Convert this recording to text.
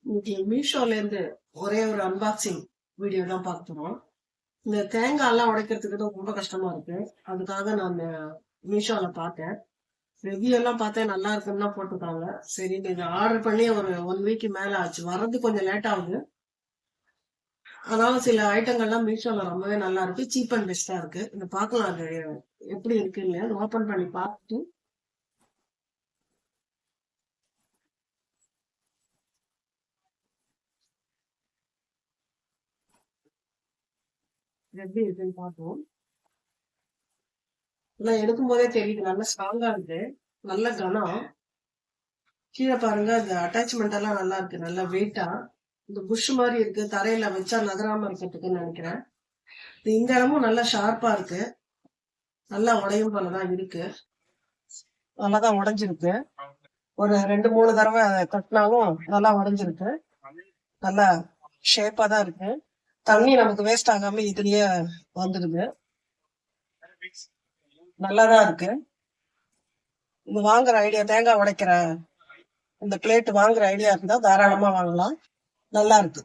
இன்னைக்கு மீஷோலேருந்து ஒரே ஒரு அன்பாக்சிங் வீடியோ தான் பார்த்துருவோம். இந்த தேங்காய்லாம் உடைக்கிறதுக்கு தான் ரொம்ப கஷ்டமா இருக்கு. அதுக்காக நான் மீஷோல பார்த்தேன். ரிவ்யூ எல்லாம் பார்த்தேன், நல்லா இருக்குன்னு தான் போட்டிருக்காங்க. சரி, இதை ஆர்டர் பண்ணி ஒரு 1 வீக் மேல ஆச்சு. வர்றது கொஞ்சம் லேட் ஆகுது. ஆனாலும் சில ஐட்டங்கள்லாம் மீஷோல ரொம்பவே நல்லா இருக்கு. சீப் அண்ட் பெஸ்டா இருக்கு. இதை பார்க்கலாம், அது எப்படி இருக்குன்னு ஓபன் பண்ணி பார்த்துட்டு எப்படி இருக்குன்னு பார்ப்போம். இதெல்லாம் எடுக்கும் போதே தெரியுது, நல்ல ஸ்ட்ராங்கா இருக்கு, நல்ல கனம். கீழே பாருங்க, அந்த அட்டாச்மெண்ட் எல்லாம் நல்லா இருக்கு, நல்ல வெயிட்டா. இந்த புஷ் மாதிரி இருக்கு, தரையில வச்சா நகராம இருக்கிறதுக்குன்னு நினைக்கிறேன். இந்த இடமும் நல்லா ஷார்ப்பா இருக்கு, நல்லா உடையும் போலதான் இருக்கு. நல்லாதான் உடைஞ்சிருக்கு. ஒரு 2-3 தடவை கட்டினாலும் நல்லா உடைஞ்சிருக்கு. நல்லா ஷேப்பா தான் இருக்கு. தண்ணி நமக்கு வேஸ்ட் ஆகாம இதுலயே வந்துடுது. நல்லாதான் இருக்கு. இது வாங்குற ஐடியா, தேங்காய் உடைக்கிற இந்த பிளேட் வாங்குற ஐடியா இருந்தா தாராளமா வாங்கலாம். நல்லா இருக்கு.